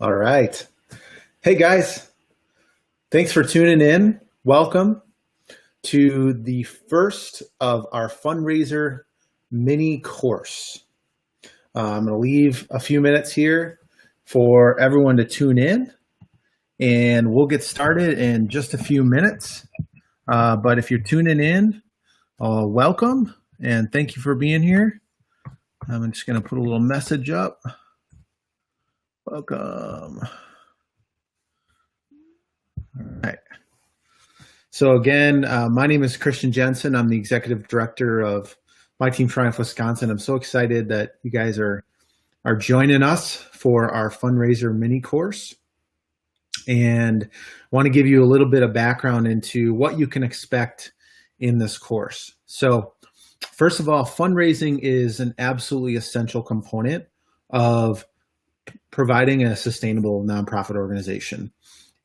All right. Hey guys, thanks for tuning in. Welcome to the first of our fundraiser mini course. I'm going to leave a few minutes here for everyone to tune in, and we'll get started in just a few minutes. But if you're tuning in, welcome and thank you for being here. I'm just going to put a little message up. Welcome. All right. So again, my name is Christian Jensen. I'm the executive director of My Team Triumph Wisconsin. I'm so excited that you guys are joining us for our fundraiser mini course. And I want to give you a little bit of background into what you can expect in this course. So first of all, fundraising is an absolutely essential component of providing a sustainable nonprofit organization.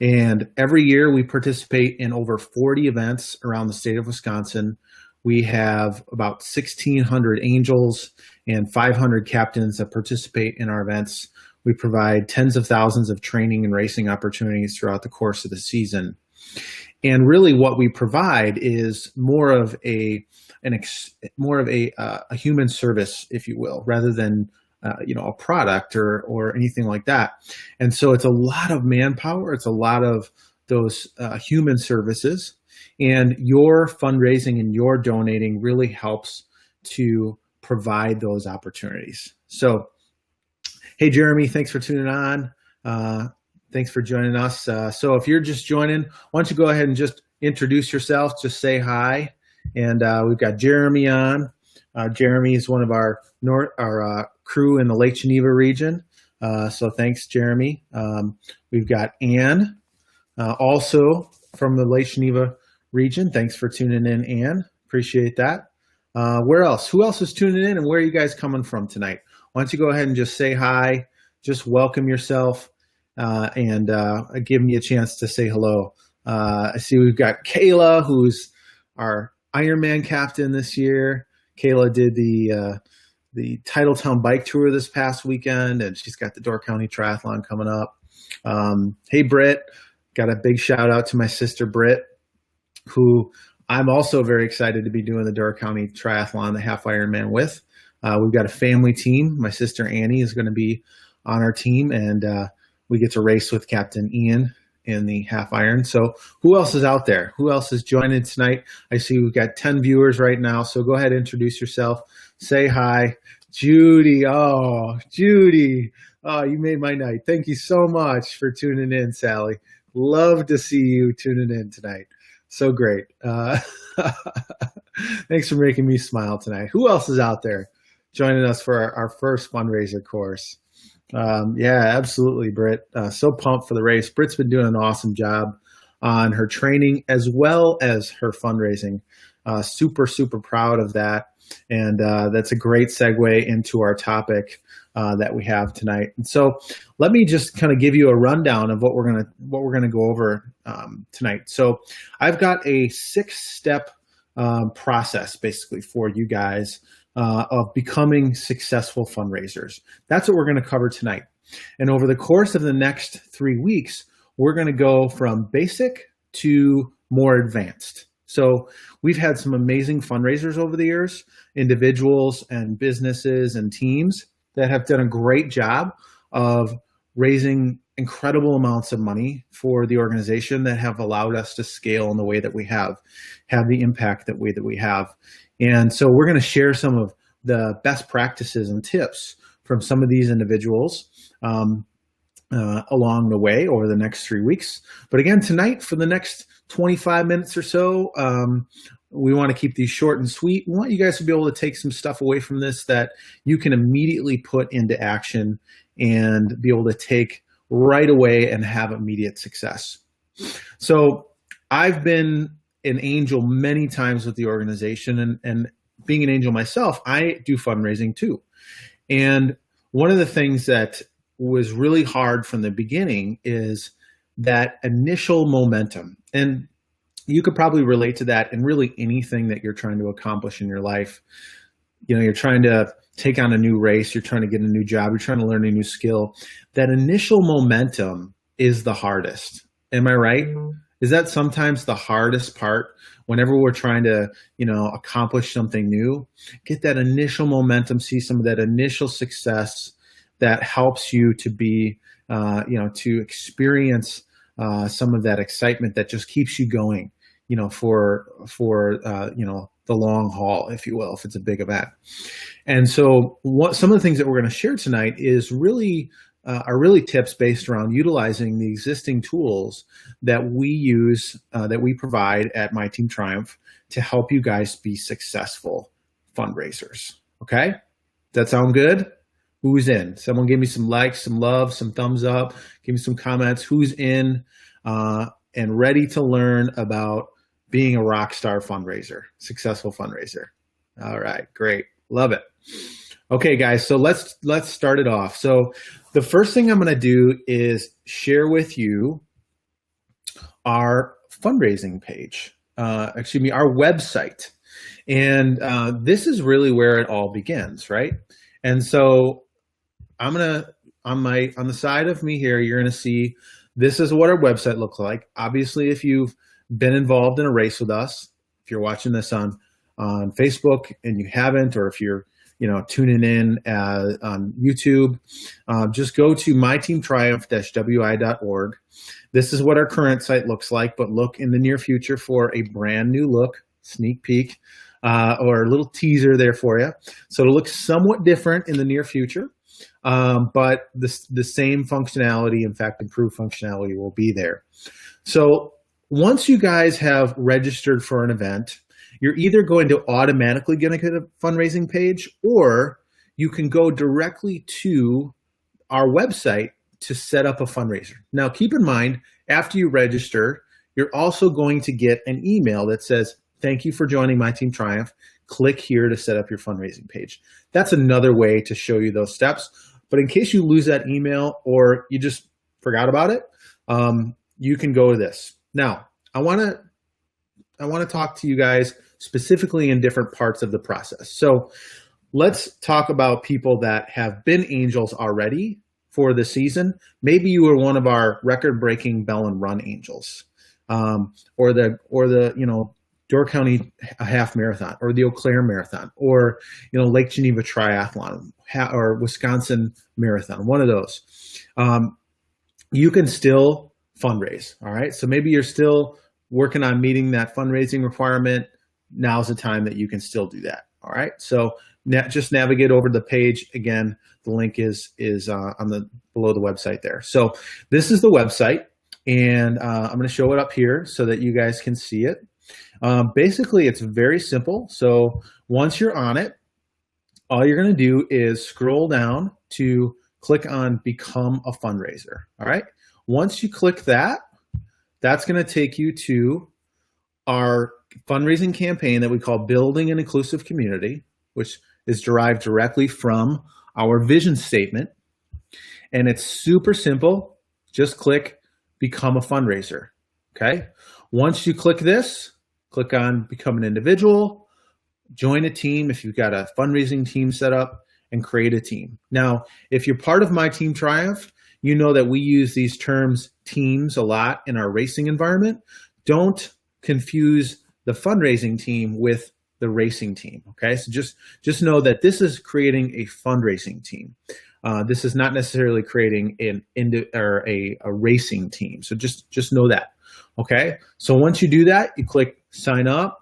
And every year we participate in over 40 events around the state of Wisconsin. We have about 1,600 angels and 500 captains that participate in our events. We provide tens of thousands of training and racing opportunities throughout the course of the season. And really what we provide is more of a human service, if you will, rather than a product or anything like that. And so it's a lot of manpower. It's a lot of those human services, and your fundraising and your donating really helps to provide those opportunities. So, hey, Jeremy, thanks for tuning on. Thanks for joining us. So if you're just joining, why don't you go ahead and just introduce yourself, just say hi. And we've got Jeremy on. Jeremy is one of our crew in the Lake Geneva region. So thanks, Jeremy. We've got Ann, also from the Lake Geneva region. Thanks for tuning in, Ann. Appreciate that. Where else? Who else is tuning in, and where are you guys coming from tonight? Why don't you go ahead and just say hi, just welcome yourself, and give me a chance to say hello. I see we've got Kayla, who's our Ironman captain this year. Kayla did the Titletown bike tour this past weekend, and she's got the Door County Triathlon coming up. Hey, Britt, got a big shout out to my sister, Britt, who I'm also very excited to be doing the Door County Triathlon, the half Ironman with. We've got a family team. My sister, Annie, is going to be on our team, and we get to race with Captain Ian in the half iron. So who else is out there? Who else is joining tonight? I see we've got 10 viewers right now. So go ahead, introduce yourself. Say hi. Judy. Oh, Judy. Oh, you made my night. Thank you so much for tuning in, Sally. Love to see you tuning in tonight. So great. Thanks for making me smile tonight. Who else is out there joining us for our first fundraiser course? Yeah, absolutely, Britt. So pumped for the race. Britt's been doing an awesome job on her training as well as her fundraising. Super, super proud of that. And that's a great segue into our topic that we have tonight. And so let me just kind of give you a rundown of what we're gonna go over tonight. So I've got a 6-step process basically for you guys of becoming successful fundraisers. That's what we're going to cover tonight. And over the course of the next 3 weeks, we're going to go from basic to more advanced. So we've had some amazing fundraisers over the years, individuals and businesses and teams that have done a great job of raising incredible amounts of money for the organization that have allowed us to scale in the way that we have the impact that we have. And so we're going to share some of the best practices and tips from some of these individuals along the way over the next 3 weeks. But again, tonight for the next 25 minutes or so, we want to keep these short and sweet. We want you guys to be able to take some stuff away from this that you can immediately put into action and be able to take right away and have immediate success. So I've been an angel many times with the organization, and being an angel myself, I do fundraising too. And one of the things that was really hard from the beginning is that initial momentum. And you could probably relate to that in really anything that you're trying to accomplish in your life. You know, you're trying to take on a new race, you're trying to get a new job, you're trying to learn a new skill, that initial momentum is the hardest. Am I right? Is that sometimes the hardest part whenever we're trying to, accomplish something new? Get that initial momentum, see some of that initial success that helps you to be, to experience some of that excitement that just keeps you going, for the long haul, if you will, if it's a big event. And so some of the things that we're going to share tonight is really are really tips based around utilizing the existing tools that we use, that we provide at My Team Triumph to help you guys be successful fundraisers. Okay? Does that sound good? Who's in? Someone give me some likes, some love, some thumbs up. Give me some comments. Who's in and ready to learn about being a rock star fundraiser, successful fundraiser? All right, great. Love it. Okay, guys, so let's start it off. So the first thing I'm going to do is share with you our fundraising page, our website. And this is really where it all begins, right? And so I'm going to, on the side of me here, you're going to see this is what our website looks like. Obviously, if you've been involved in a race with us, if you're watching this on Facebook and you haven't, or if you're tuning in on YouTube, just go to myteamtriumph-wi.org. This is what our current site looks like, but look in the near future for a brand new look, sneak peek, or a little teaser there for you. So it'll look somewhat different in the near future, but the same functionality, in fact, improved functionality will be there. So once you guys have registered for an event, you're either going to automatically get a fundraising page, or you can go directly to our website to set up a fundraiser. Now, keep in mind, after you register, you're also going to get an email that says, "Thank you for joining My Team Triumph. Click here to set up your fundraising page." That's another way to show you those steps. But in case you lose that email or you just forgot about it, you can go to this. Now, I want to talk to you guys specifically in different parts of the process. So let's talk about people that have been angels already for the season. Maybe you were one of our record-breaking Bell and Run angels, or the Door County Half Marathon, or the Eau Claire Marathon, or Lake Geneva Triathlon, or Wisconsin Marathon. One of those. You can still fundraise. All right. So maybe you're still working on meeting that fundraising requirement. Now's the time that you can still do that. All right. So just navigate over to the page. Again, the link is on below the website there. So this is the website, and I'm going to show it up here so that you guys can see it. Basically, it's very simple. So once you're on it, all you're going to do is scroll down to click on Become a Fundraiser. All right. Once you click that, that's going to take you to our fundraising campaign that we call Building an Inclusive Community, which is derived directly from our vision statement. And it's super simple. Just click Become a Fundraiser. Okay. Once you click this, click on Become an Individual, join a team if you've got a fundraising team set up, and create a team. Now, if you're part of My Team Triumph, you know that we use these terms teams a lot in our racing environment. Don't confuse the fundraising team with the racing team. Okay, so just know that this is creating a fundraising team. This is not necessarily creating a racing team. So just know that. Okay, so once you do that, you click sign up.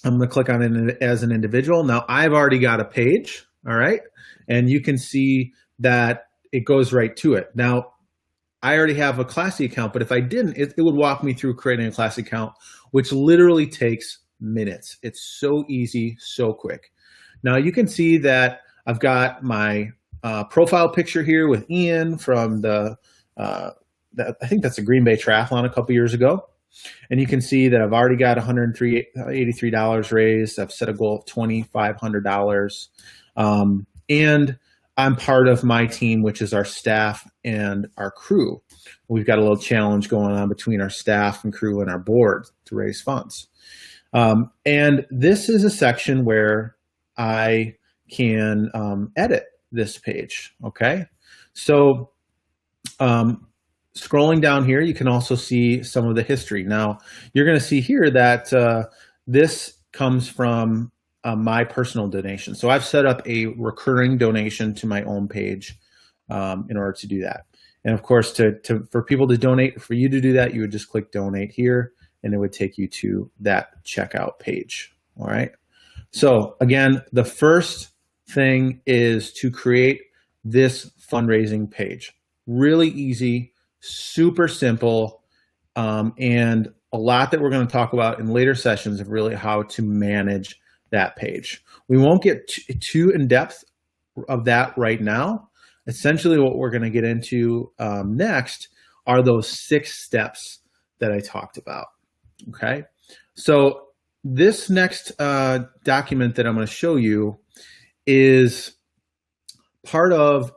I'm going to click on it as an individual. Now I've already got a page. All right, and you can see that it goes right to it. Now, I already have a Classy account, but if I didn't, it would walk me through creating a Classy account, which literally takes minutes. It's so easy, so quick. Now you can see that I've got my profile picture here with Ian from I think that's a Green Bay Triathlon a couple years ago. And you can see that I've already got $183 raised. I've set a goal of $2,500. And I'm part of my team, which is our staff and our crew. We've got a little challenge going on between our staff and crew and our board to raise funds. And this is a section where I can edit this page. Okay, so scrolling down here, you can also see some of the history. Now, you're going to see here that this comes from my personal donation. So I've set up a recurring donation to my own page in order to do that. And of course, for people to donate, for you to do that, you would just click donate here, and it would take you to that checkout page. All right. So again, the first thing is to create this fundraising page. Really easy, super simple, and a lot that we're going to talk about in later sessions of really how to manage that page. We won't get too in depth of that right now. Essentially, what we're going to get into next are those 6 steps that I talked about. Okay, so this next document that I'm going to show you is part of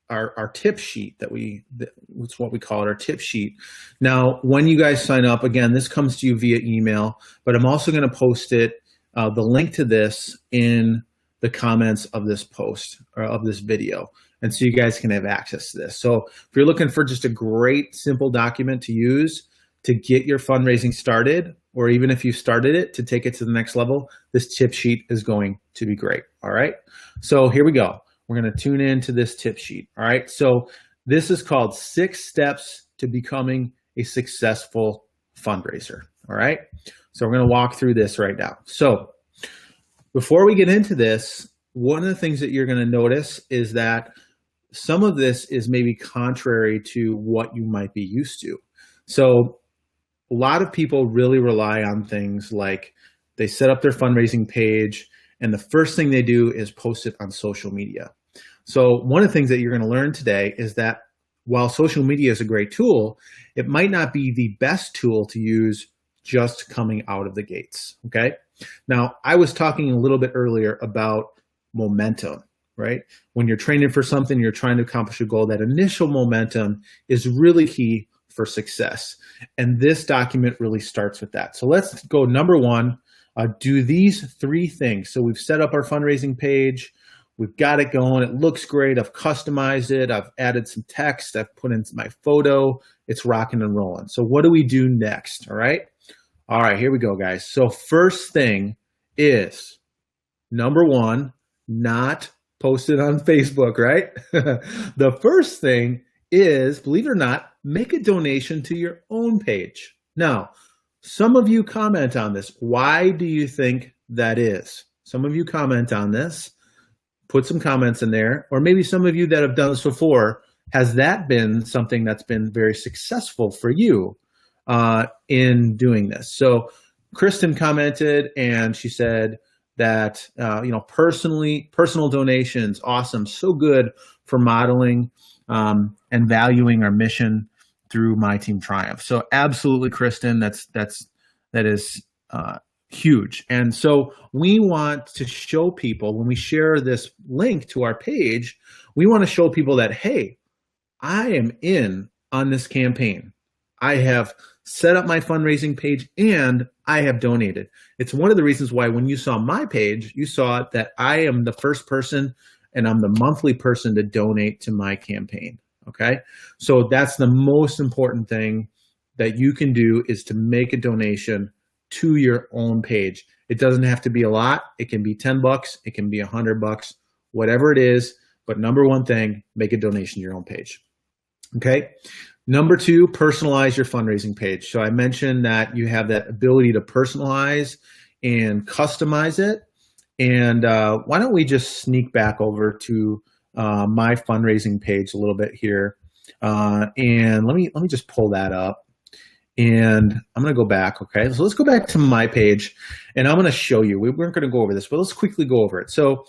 our tip sheet it's what we call it, our tip sheet. Now, when you guys sign up, again, this comes to you via email, but I'm also going to post it, the link to this in the comments of this post or of this video. And so you guys can have access to this. So if you're looking for just a great, simple document to use to get your fundraising started, or even if you started it to take it to the next level, this tip sheet is going to be great. All right. So here we go. We're going to tune into this tip sheet. All right. So this is called 6 Steps to Becoming a Successful Fundraiser. All right. So we're going to walk through this right now. So before we get into this, one of the things that you're going to notice is that some of this is maybe contrary to what you might be used to. So a lot of people really rely on things like they set up their fundraising page, and the first thing they do is post it on social media. So one of the things that you're going to learn today is that while social media is a great tool, it might not be the best tool to use just coming out of the gates. Okay. Now, I was talking a little bit earlier about momentum, right? When you're training for something, you're trying to accomplish a goal, that initial momentum is really key for success. And this document really starts with that. So let's go number 1, do these 3 things. So we've set up our fundraising page. We've got it going. It looks great. I've customized it. I've added some text. I've put in my photo. It's rocking and rolling. So what do we do next? All right. All right, here we go, guys. So first thing is, number 1, not post it on Facebook, right? The first thing is, believe it or not, make a donation to your own page. Now, some of you comment on this. Why do you think that is? Some of you comment on this. Put some comments in there. Or maybe some of you that have done this before, has that been something that's been very successful for you in doing this? So Kristen commented, and she said that, personal donations, awesome, so good for modeling and valuing our mission through My Team Triumph. So absolutely, Kristen, that is huge. And so we want to show people, when we share this link to our page, we want to show people that, hey, I am in on this campaign. I have set up my fundraising page and I have donated. It's one of the reasons why when you saw my page, you saw that I am the first person and I'm the monthly person to donate to my campaign. Okay. So that's the most important thing that you can do, is to make a donation to your own page. It doesn't have to be a lot. It can be $10. It can be $100, whatever it is. But number 1 thing, make a donation to your own page. Okay. Number 2, personalize your fundraising page. So I mentioned that you have that ability to personalize and customize it. And why don't we just sneak back over to my fundraising page a little bit here. And let me just pull that up. And I'm going to go back. Okay. So let's go back to my page, and I'm going to show you. We weren't going to go over this, but let's quickly go over it. So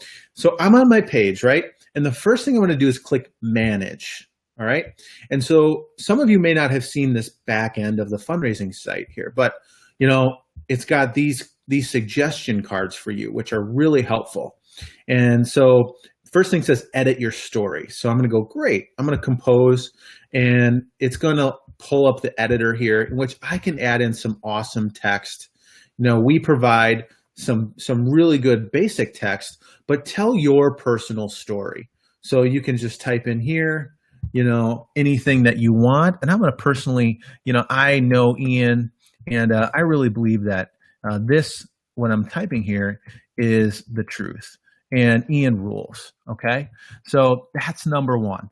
I'm on my page, right? And the first thing I'm going to do is click manage. All right. And so some of you may not have seen this back end of the fundraising site here, but it's got these suggestion cards for you, which are really helpful. And so first thing says edit your story. So I'm going to go, great. I'm going to compose, and it's going to pull up the editor here, in which I can add in some awesome text. We provide some really good basic text, but tell your personal story. So you can just type in here, anything that you want. And I'm going to personally, I know Ian, and I really believe that what I'm typing here is the truth. And Ian rules. Okay. So that's number one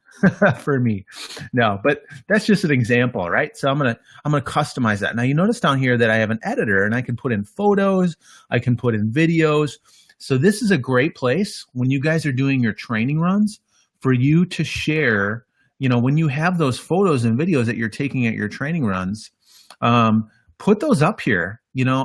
for me. No, but that's just an example, right? So I'm going to customize that. Now you notice down here that I have an editor and I can put in photos, I can put in videos. So this is a great place when you guys are doing your training runs for you to share, when you have those photos and videos that you're taking at your training runs, put those up here,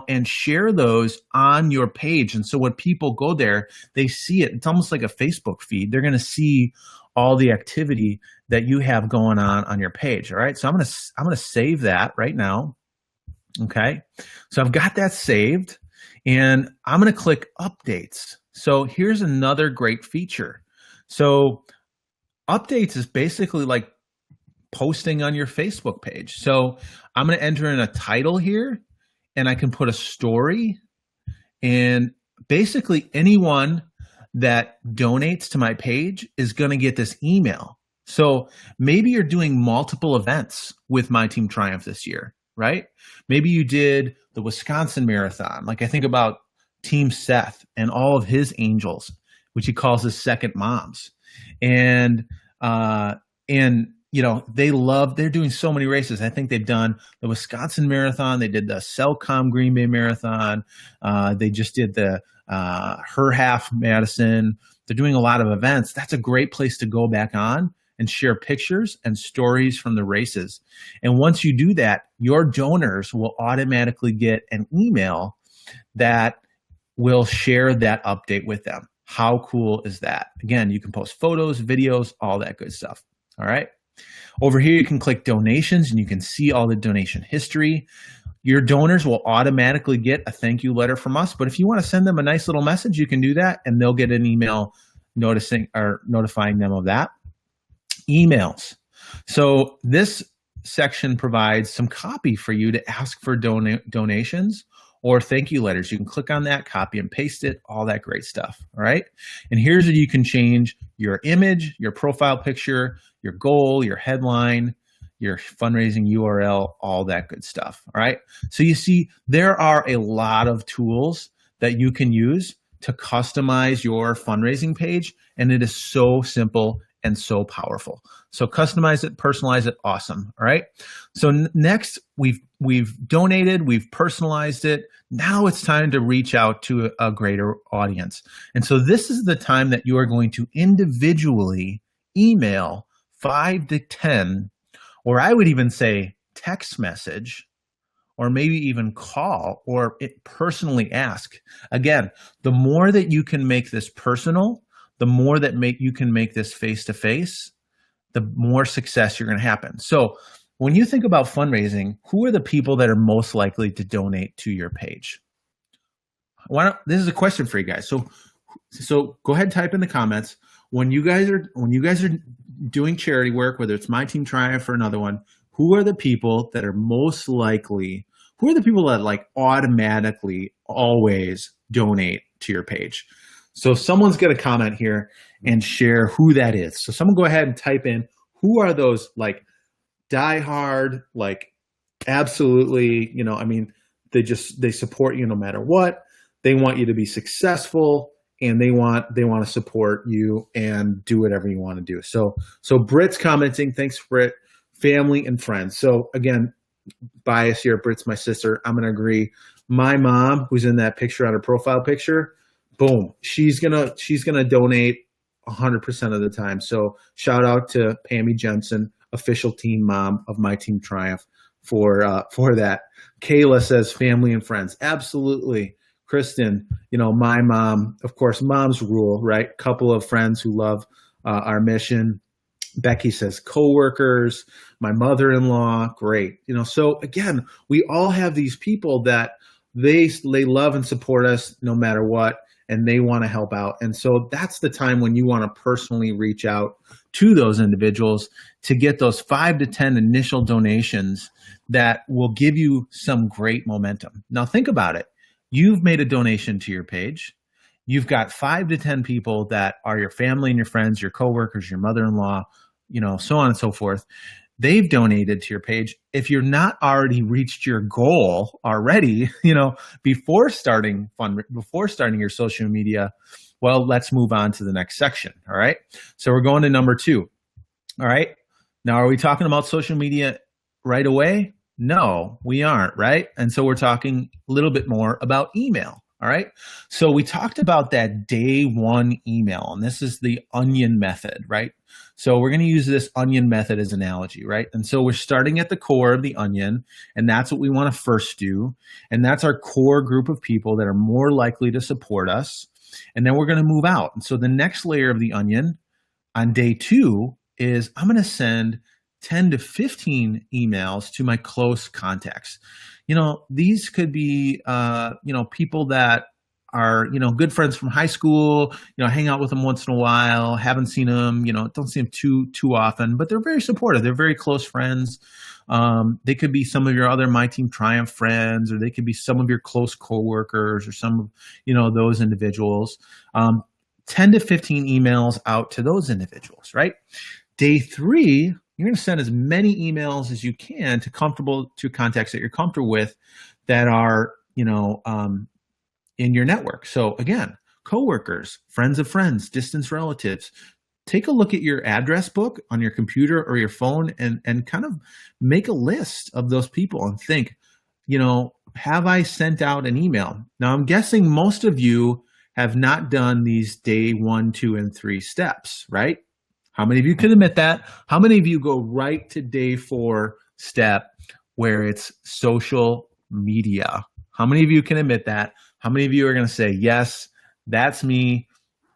and share those on your page. And so when people go there, they see it. It's almost like a Facebook feed. They're going to see all the activity that you have going on your page. All right. So I'm going to save that right now. Okay. So I've got that saved and I'm going to click updates. So here's another great feature. So updates is basically like posting on your Facebook page. So I'm going to enter in a title here and I can put a story, and basically anyone that donates to my page is going to get this email. So maybe you're doing multiple events with My Team Triumph this year, right? Maybe you did the Wisconsin Marathon. Like I think about Team Seth and all of his angels, which he calls his second moms. And they're doing so many races. I think they've done the Wisconsin Marathon. They did the Cellcom Green Bay Marathon. They just did the Her Half Madison. They're doing a lot of events. That's a great place to go back on and share pictures and stories from the races. And once you do that, your donors will automatically get an email that will share that update with them. How cool is that? Again, you can post photos, videos, all that good stuff. All right. Over here, you can click donations and you can see all the donation history. Your donors will automatically get a thank you letter from us. But if you want to send them a nice little message, you can do that and they'll get an email notifying them of that. Emails. So this section provides some copy for you to ask for donations or thank you letters. You can click on that, copy and paste it, all that great stuff. All right. And here's where you can change your image, your profile picture, your goal, your headline, your fundraising URL, all that good stuff. All right. So you see, there are a lot of tools that you can use to customize your fundraising page. And it is so simple and so powerful. So customize it, personalize it. Awesome. All right. So next we've donated, we've personalized it. Now it's time to reach out to a greater audience. And so this is the time that you are going to individually email 5 to 10, or I would even say text message, or maybe even call or personally ask. Again, the more that you can make this personal, the more that you can make this face-to-face, the more success you're going to happen. So when you think about fundraising, who are the people that are most likely to donate to your page? This is a question for you guys. So go ahead and type in the comments. When you guys are doing charity work, whether it's My Team Triumph or another one, who are the people that are most likely, who are the people that like automatically always donate to your page? So someone's going to comment here and share who that is. So someone go ahead and type in, who are those like diehard, like absolutely, they support you no matter what. They want you to be successful and they want to support you and do whatever you want to do. So Britt's commenting, thanks Britt, family and friends. So again, bias here, Britt's my sister. I'm going to agree. My mom, who's in that picture on her profile picture, boom, she's gonna donate 100% of the time. So shout out to Pammy Jensen, official team mom of My Team Triumph, for that. Kayla says family and friends. Absolutely. Kristen, my mom, of course, moms rule, right? Couple of friends who love our mission. Becky says coworkers, my mother-in-law, great. So again, we all have these people that they love and support us no matter what, and they want to help out. And so that's the time when you want to personally reach out to those individuals to get those 5 to 10 initial donations that will give you some great momentum. Now think about it. You've made a donation to your page. You've got 5 to 10 people that are your family and your friends, your coworkers, your mother-in-law, so on and so forth. They've donated to your page. If you're not already reached your goal already, before starting your social media, well, let's move on to the next section. All right. So we're going to number 2. All right. Now, are we talking about social media right away? No, we aren't, right? And so we're talking a little bit more about email. All right. So we talked about that day 1 email, and this is the onion method, right? So we're going to use this onion method as an analogy, right? And so we're starting at the core of the onion, and that's what we want to first do. And that's our core group of people that are more likely to support us. And then we're going to move out. And so the next layer of the onion on day 2 is I'm going to send 10 to 15 emails to my close contacts. These could be, people that are, good friends from high school, hang out with them once in a while, haven't seen them, don't see them too often, but they're very supportive. They're very close friends. They could be some of your other My Team Triumph friends, or they could be some of your close coworkers, or some of, those individuals. 10 to 15 emails out to those individuals, right? Day 3, you're going to send as many emails as you can to contacts that you're comfortable with that are, in your network. So again, coworkers, friends of friends, distant relatives. Take a look at your address book on your computer or your phone and kind of make a list of those people and think, have I sent out an email? Now, I'm guessing most of you have not done these day 1, 2, and 3 steps, right? How many of you can admit that? How many of you go right to day 4 step where it's social media? How many of you can admit that? How many of you are going to say, yes, that's me.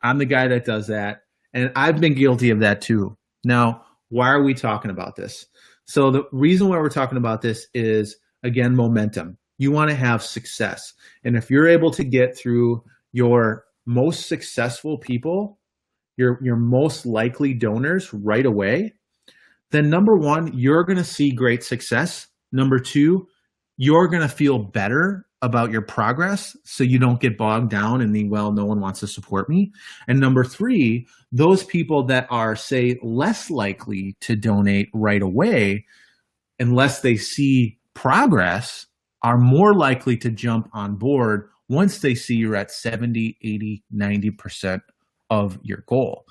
I'm the guy that does that. And I've been guilty of that too. Now, why are we talking about this? So the reason why we're talking about this is, again, momentum. You want to have success. And if you're able to get through your most successful people, your most likely donors right away, then number 1, you're going to see great success. Number 2, you're going to feel better about your progress, so you don't get bogged down in the, well, no one wants to support me. And number 3, those people that are, say, less likely to donate right away, unless they see progress, are more likely to jump on board once they see you're at 70, 80, 90% of your goal.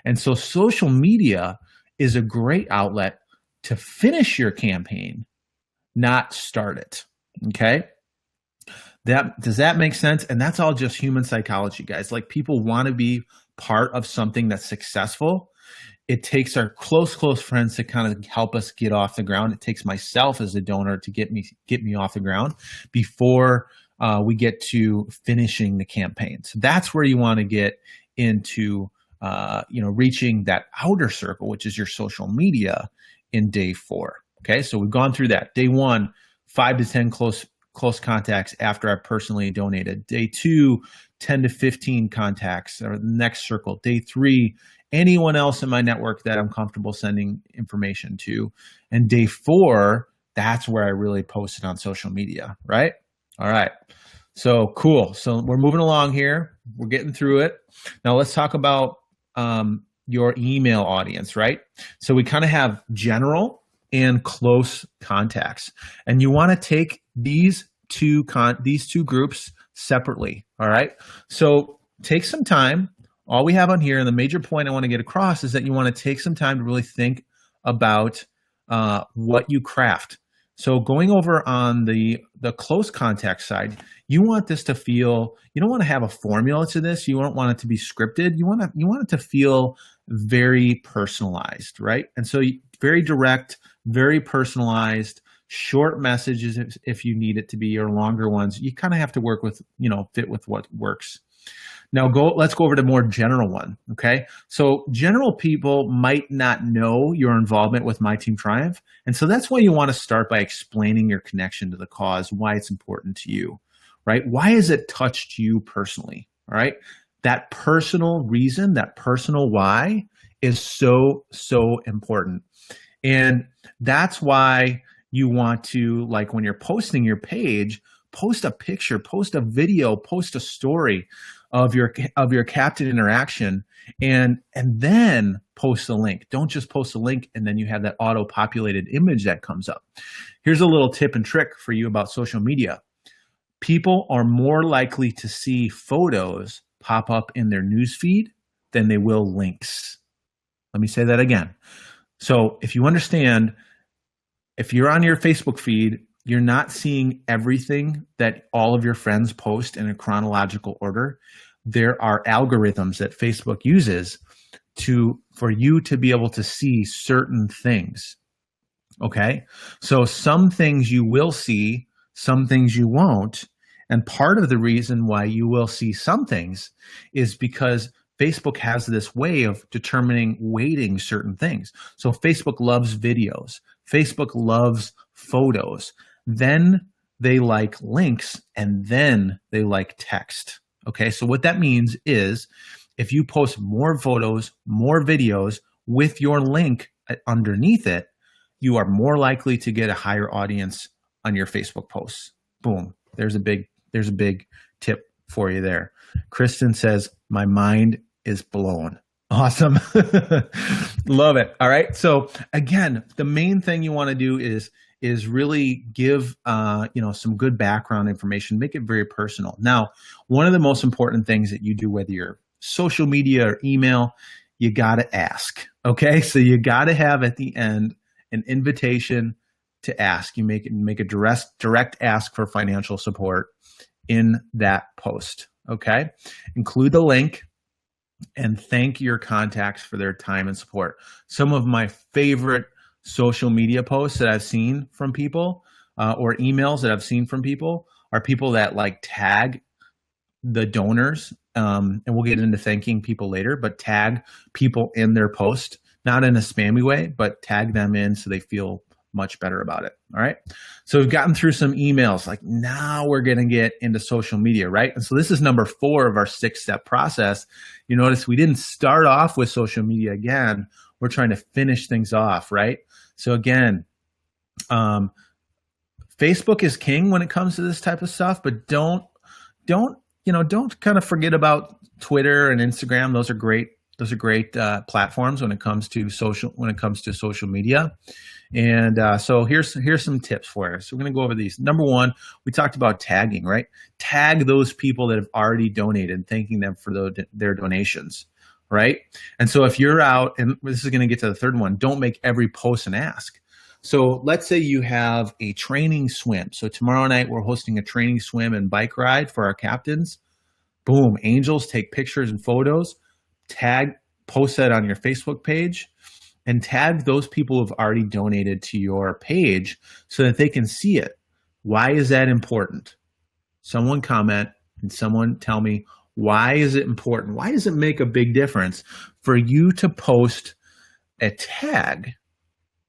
And so social media is a great outlet to finish your campaign, not start it. Okay? Does that make sense? And that's all just human psychology, guys. Like, people want to be part of something that's successful. It takes our close friends to kind of help us get off the ground. It takes myself as a donor to get me off the ground before we get to finishing the campaign. So that's where you want to get into, reaching that outer circle, which is your social media, in day 4. Okay, so we've gone through that. Day 1, 5 to 10 close contacts after I personally donated. Day 2, 10 to 15 contacts, or the next circle. Day 3, anyone else in my network that I'm comfortable sending information to. And day 4, that's where I really posted on social media, right? All right. So cool. So we're moving along here. We're getting through it. Now let's talk about your email audience, right? So we kind of have general and close contacts, and you want to take these two groups separately. All right. So take some time. All we have on here, and the major point I want to get across, is that you want to take some time to really think about what you craft. So going over on the close contact side, you want this to feel, you don't want to have a formula to this. You don't want it to be scripted. You want it to feel very personalized, right? And so very direct, very personalized, short messages if you need it to be, or longer ones. You kind of have to work with, fit with what works. Now let's go over to more general one, okay? So general people might not know your involvement with My Team Triumph, and so that's why you want to start by explaining your connection to the cause, why it's important to you, right? Why has it touched you personally, all right? That personal reason, that personal why is so, so important. And that's why you want to, like when you're posting your page, Post a picture, post a video, post a story of your captain interaction, and then post a link. Don't just post a link and then you have that auto-populated image that comes up. Here's a little tip and trick for you about social media. People are more likely to see photos pop up in their newsfeed than they will links. Let me say that again. So if you understand, if you're on your Facebook feed, you're not seeing everything that all of your friends post in a chronological order. There are algorithms that Facebook uses for you to be able to see certain things. Okay? So some things you will see, some things you won't. And part of the reason why you will see some things is because Facebook has this way of weighting certain things. So Facebook loves videos. Facebook loves photos. Then they like links, and then they like text. Okay, so what that means is if you post more photos, more videos with your link underneath it, you are more likely to get a higher audience on your Facebook posts. Boom. There's a big tip for you there. Kristen says, my mind is blown. Awesome. Love it. All right. So again, the main thing you want to do is really give some good background information, make it very personal. Now, one of the most important things that you do, whether you're social media or email, you got to ask. Okay. So you got to have at the end an invitation to ask. You make a direct ask for financial support in that post. Okay. Include the link and thank your contacts for their time and support. Some of my favorite social media posts that I've seen from people or emails that I've seen from people are people that like tag the donors. And we'll get into thanking people later, but tag people in their post, not in a spammy way, but tag them in so they feel much better about it. All right. So we've gotten through some emails. Like now we're going to get into social media, right? And so this is number 4 of our 6-step process. You notice we didn't start off with social media again. We're trying to finish things off, right? So again, Facebook is king when it comes to this type of stuff, but don't kind of forget about Twitter and Instagram. Those are great platforms when it comes to social media. And so here's some tips for us. So we're going to go over these. Number 1, we talked about tagging, right? Tag those people that have already donated, thanking them for their donations, right? And so if you're out, and this is going to get to the third one, don't make every post an ask. So let's say you have a training swim. So tomorrow night we're hosting a training swim and bike ride for our captains. Boom, angels, take pictures and photos, post that on your Facebook page, and tag those people who have already donated to your page so that they can see it. Why is that important? Someone comment and someone tell me, why is it important? Why does it make a big difference for you to post a tag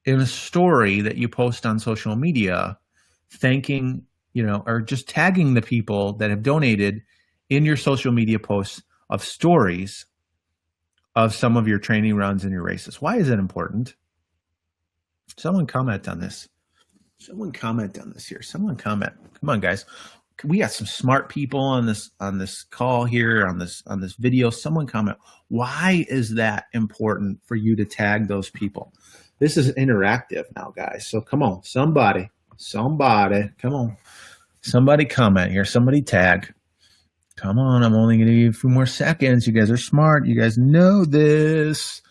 in a story that you post on social media, thanking, or just tagging the people that have donated in your social media posts of stories of some of your training runs and your races? Why is it important? Someone comment on this. Someone comment on this here. Someone comment. Come on, guys. We got some smart people on this call here, on this video. Someone comment. Why is that important for you to tag those people? This is interactive now, guys. So come on, somebody, come on. Somebody comment here. Somebody tag. Come on, I'm only going to give you a few more seconds. You guys are smart. You guys know this.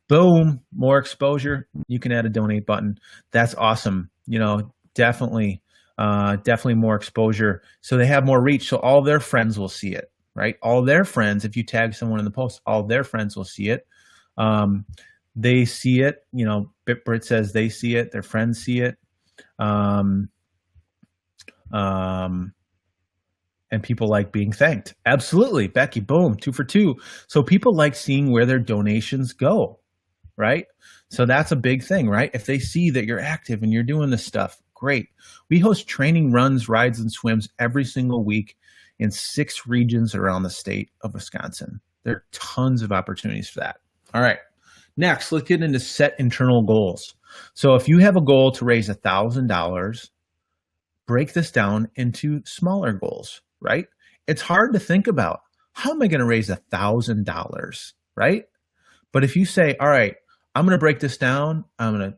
Boom, more exposure. You can add a donate button. That's awesome. Definitely more exposure. So they have more reach. So all their friends will see it, right? All their friends, if you tag someone in the post, all their friends will see it. They see it. BitBrit says they see it. Their friends see it. And people like being thanked. Absolutely. Becky, boom, 2 for 2. So people like seeing where their donations go, right? So that's a big thing, right? If they see that you're active and you're doing this stuff, great. We host training runs, rides, and swims every single week in 6 regions around the state of Wisconsin. There are tons of opportunities for that. All right. Next, let's get into set internal goals. So if you have a goal to raise $1,000 break this down into smaller goals, right? It's hard to think about, how am I going to raise $1,000, right? But if you say, all right, I'm going to break this down. I'm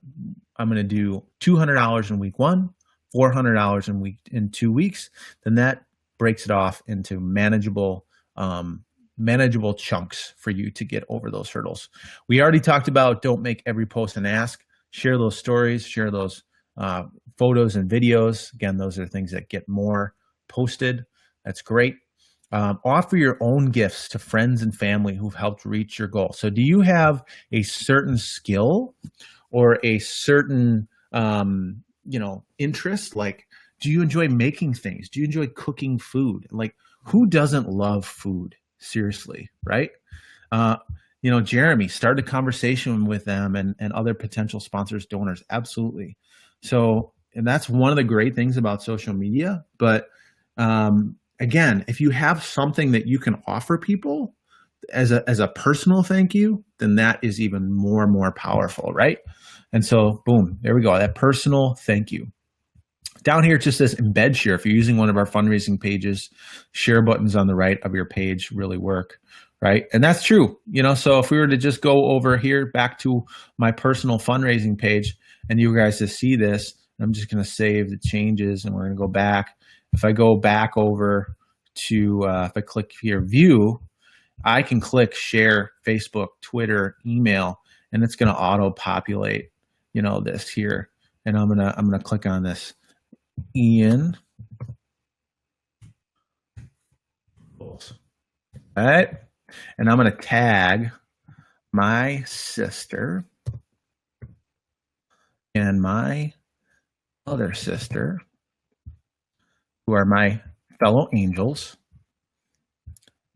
going to do $200 in week 1, $400 in 2 weeks. Then that breaks it off into manageable chunks for you to get over those hurdles. We already talked about don't make every post an ask. Share those stories. Share those photos and videos. Again, those are things that get more posted. That's great. Offer your own gifts to friends and family who've helped reach your goal. So do you have a certain skill or a certain interest? Like, do you enjoy making things? Do you enjoy cooking food? Like, who doesn't love food? Seriously, right? Jeremy, start a conversation with them and other potential sponsors, donors. Absolutely. So, and that's one of the great things about social media. But again, if you have something that you can offer people as a personal thank you, then that is even more and more powerful, right? And so, boom, there we go. That personal thank you. Down here, it just says embed share. If you're using one of our fundraising pages, share buttons on the right of your page really work, right? And that's true. So if we were to just go over here back to my personal fundraising page and you guys to see this, I'm just going to save the changes and we're going to go back. If I go back over to, if I click here, view, I can click share, Facebook, Twitter, email, and it's going to auto-populate, this here. And I'm gonna click on this, Ian. All right, and I'm gonna tag my sister and my other sister, who are my fellow angels.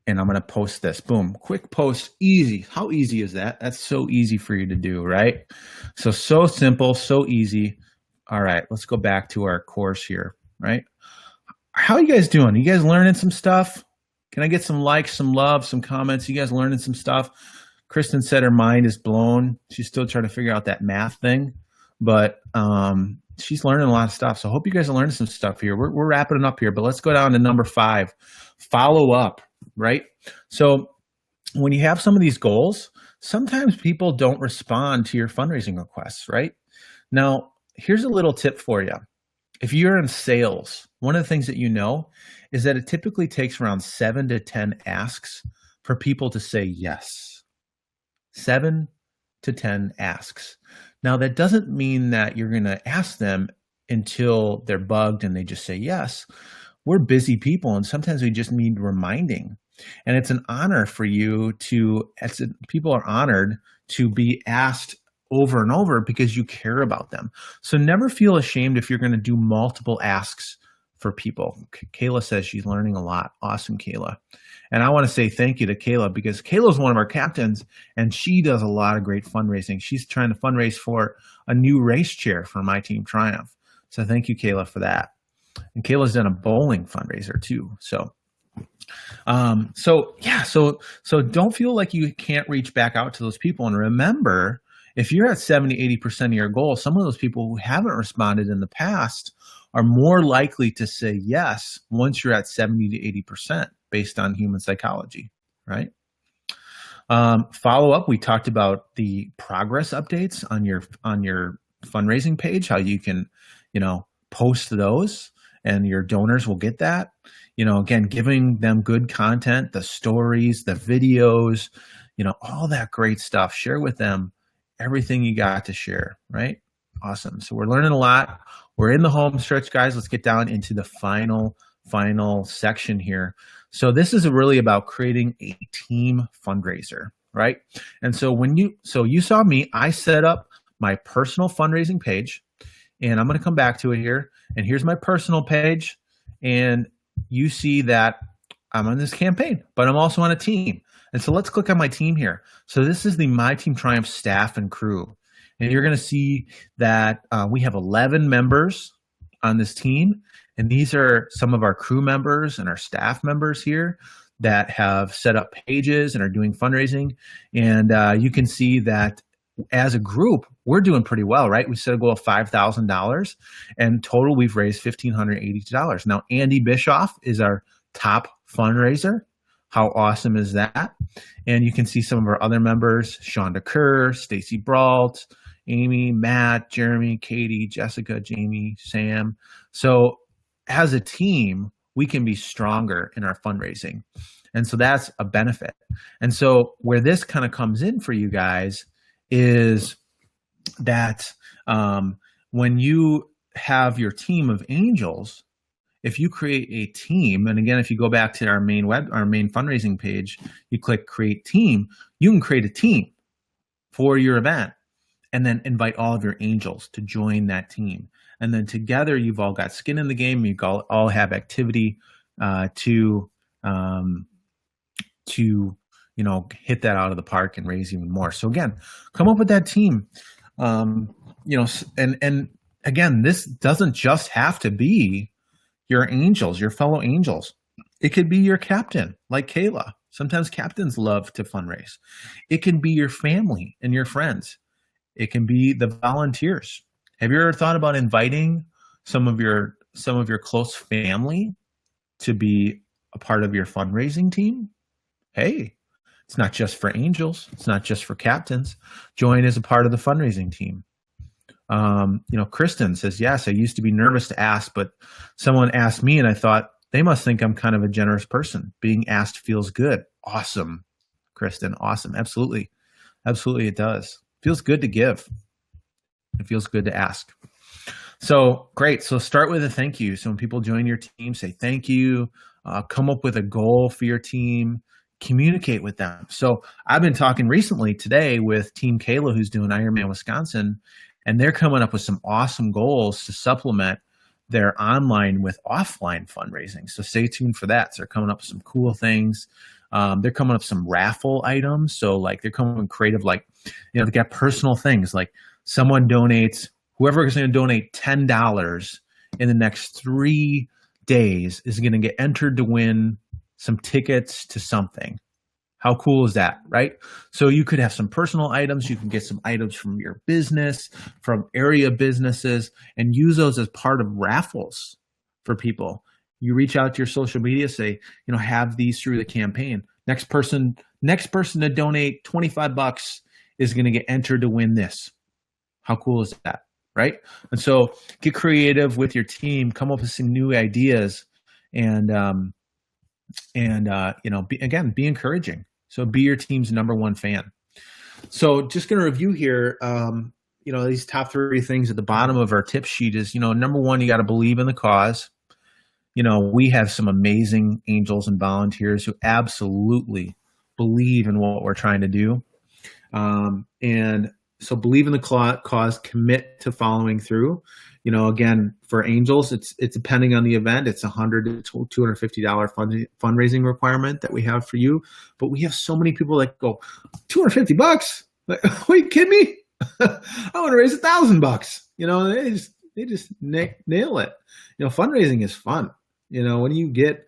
And I'm going to post this. Boom. Quick post. Easy. How easy is that? That's so easy for you to do, right? So simple, so easy. All right. Let's go back to our course here, right? How are you guys doing? You guys learning some stuff? Can I get some likes, some love, some comments? You guys learning some stuff? Kristen said her mind is blown. She's still trying to figure out that math thing, but she's learning a lot of stuff. So I hope you guys are learning some stuff here. We're wrapping it up here, but let's go down to number 5, follow up. Right? So when you have some of these goals, sometimes people don't respond to your fundraising requests, right? Now, here's a little tip for you. If you're in sales, one of the things that is that it typically takes around 7 to 10 asks for people to say yes. 7 to 10 asks. Now, that doesn't mean that you're going to ask them until they're bugged and they just say yes. We're busy people, and sometimes we just need reminding. And it's an honor for you people are honored to be asked over and over because you care about them. So never feel ashamed if you're going to do multiple asks for people. Kayla says she's learning a lot. Awesome, Kayla. And I want to say thank you to Kayla because Kayla is one of our captains and she does a lot of great fundraising. She's trying to fundraise for a new race chair for my team Triumph. So thank you, Kayla, for that. And Kayla's done a bowling fundraiser too. So don't feel like you can't reach back out to those people. And remember, if you're at 70, 80% of your goal, some of those people who haven't responded in the past are more likely to say yes once you're at 70 to 80% based on human psychology, right? Follow up, we talked about the progress updates on your fundraising page, how you can, post those and your donors will get that. Again, giving them good content, the stories, the videos, all that great stuff. Share with them everything you got to share, right? Awesome. So we're learning a lot. We're in the home stretch, guys. Let's get down into the final section here. So this is really about creating a team fundraiser, right? And so you saw me, I set up my personal fundraising page, and I'm going to come back to it here. And here's my personal page. And you see that I'm on this campaign, but I'm also on a team. And so let's click on my team here. So this is the My Team Triumph staff and crew. And you're going to see that we have 11 members on this team. And these are some of our crew members and our staff members here that have set up pages and are doing fundraising. And you can see that, as a group, we're doing pretty well, right? We set a goal of $5,000, and total we've raised $1,582. Now, Andy Bischoff is our top fundraiser. How awesome is that? And you can see some of our other members: Shonda Kerr, Stacy Brault, Amy, Matt, Jeremy, Katie, Jessica, Jamie, Sam. So as a team, we can be stronger in our fundraising. And so that's a benefit. And so where this kind of comes in for you guys is that when you have your team of angels, if you create a team, and again, if you go back to our main fundraising page, you click create team, you can create a team for your event and then invite all of your angels to join that team. And then together you've all got skin in the game. You all have activity to hit that out of the park and raise even more. So again, come up with that team. And again, this doesn't just have to be your angels, your fellow angels. It could be your captain, like Kayla. Sometimes captains love to fundraise. It can be your family and your friends. It can be the volunteers. Have you ever thought about inviting some of your close family to be a part of your fundraising team? Hey, it's not just for angels. It's not just for captains. Join as a part of the fundraising team. Kristen says, yes, I used to be nervous to ask, but someone asked me and I thought they must think I'm kind of a generous person. Being asked feels good. Awesome, Kristen. Awesome. Absolutely. Absolutely. It does. Feels good to give. It feels good to ask. So great. So start with a thank you. So when people join your team, say thank you, come up with a goal for your team, communicate with them. So I've been talking recently today with Team Kayla, who's doing Ironman Wisconsin, and they're coming up with some awesome goals to supplement their online with offline fundraising. So stay tuned for that. So they're coming up with some cool things. They're coming up with some raffle items. So like they're coming with creative, like, they got personal things like someone donates, whoever is going to donate $10 in the next 3 days is going to get entered to win some tickets to something. How cool is that, right? So you could have some personal items. You can get some items from your business, from area businesses, and use those as part of raffles for people. You reach out to your social media, say, have these through the campaign. Next person to donate $25 is going to get entered to win this. How cool is that, right? And so get creative with your team, come up with some new ideas, and be encouraging. So be your team's number one fan. So just going to review here, these top 3 things at the bottom of our tip sheet is, number one, you got to believe in the cause. We have some amazing angels and volunteers who absolutely believe in what we're trying to do. And so believe in the cause, commit to following through. Again, for angels, it's depending on the event. It's $100 to $250 fundraising requirement that we have for you. But we have so many people that go, $250? Like, are you kidding me? I want to raise $1,000. They just nail it. Fundraising is fun. When you get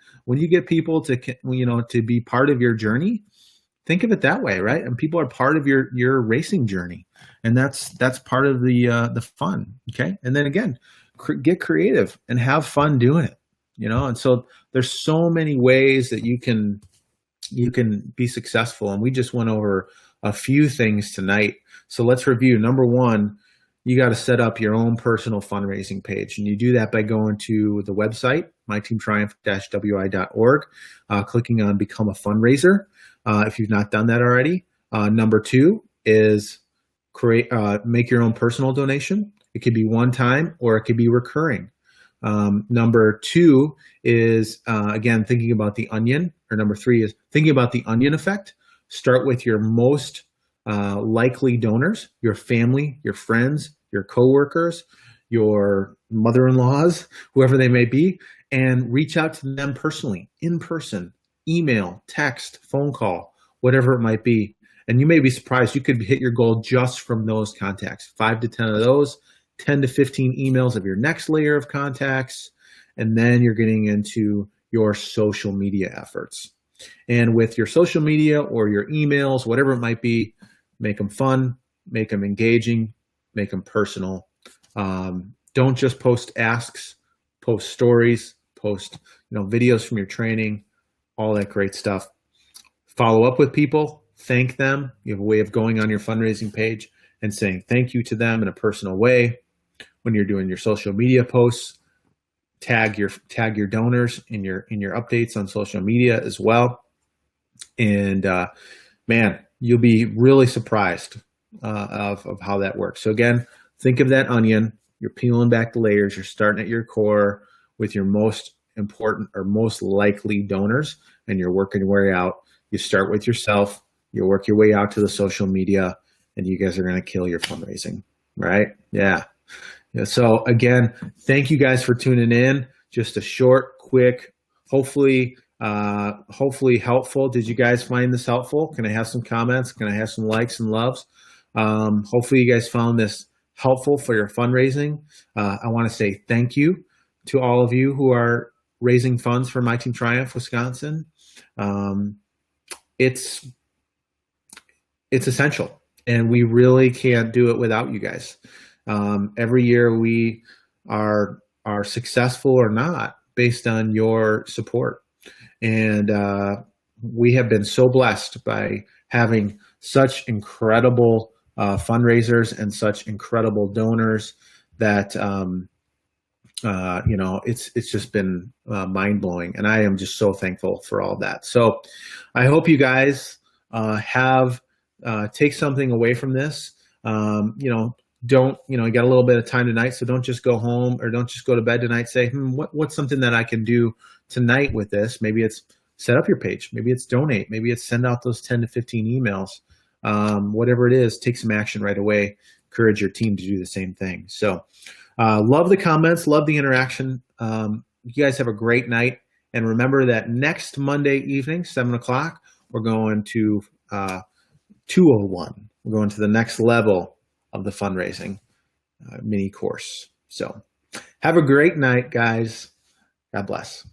people to be part of your journey, think of it that way, right? And people are part of your racing journey, and that's part of the fun. Okay, and then again, get creative and have fun doing it. And so there's so many ways that you can be successful, and we just went over a few things tonight. So let's review. Number one, you got to set up your own personal fundraising page, and you do that by going to the website, myteamtriumph-wi.org, clicking on Become a Fundraiser. If you've not done that already. Number 2 is make your own personal donation. It could be one time or it could be recurring. Number 2 is, again, thinking about the onion, or number 3 is thinking about the onion effect. Start with your most likely donors, your family, your friends, your coworkers, your mother-in-laws, whoever they may be, and reach out to them personally, in person. Email, text, phone call, whatever it might be. And you may be surprised, you could hit your goal just from those contacts. 5 to 10 of those, 10 to 15 emails of your next layer of contacts, and then you're getting into your social media efforts. And with your social media or your emails, whatever it might be, make them fun, make them engaging, make them personal. Don't just post asks, post stories, post videos from your training, all that great stuff. Follow up with people, thank them. You have a way of going on your fundraising page and saying thank you to them in a personal way. When you're doing your social media posts, tag your donors in your updates on social media as well. And man, you'll be really surprised of how that works. So again, think of that onion. You're peeling back the layers. You're starting at your core with your most important or most likely donors, and you're working your way out. You start with yourself. You work your way out to the social media, and you guys are going to kill your fundraising, right? Yeah. So again, thank you guys for tuning in. Just a short, quick, hopefully helpful. Did you guys find this helpful? Can I have some comments? Can I have some likes and loves? Hopefully you guys found this helpful for your fundraising. I want to say thank you to all of you who are raising funds for My Team Triumph Wisconsin. It's essential, and we really can't do it without you guys. Every year we are successful or not based on your support. And we have been so blessed by having such incredible fundraisers and such incredible donors that, it's just been mind-blowing. And I am just so thankful for all that. So I hope you guys take something away from this. You got a little bit of time tonight, so don't just go home or don't just go to bed tonight. Say, what's something that I can do tonight with this? Maybe it's set up your page. Maybe it's donate. Maybe it's send out those 10 to 15 emails. Whatever it is, take some action right away. Encourage your team to do the same thing. So love the comments, love the interaction. You guys have a great night. And remember that next Monday evening, 7 o'clock, we're going to 201. We're going to the next level of the fundraising mini course. So have a great night, guys. God bless.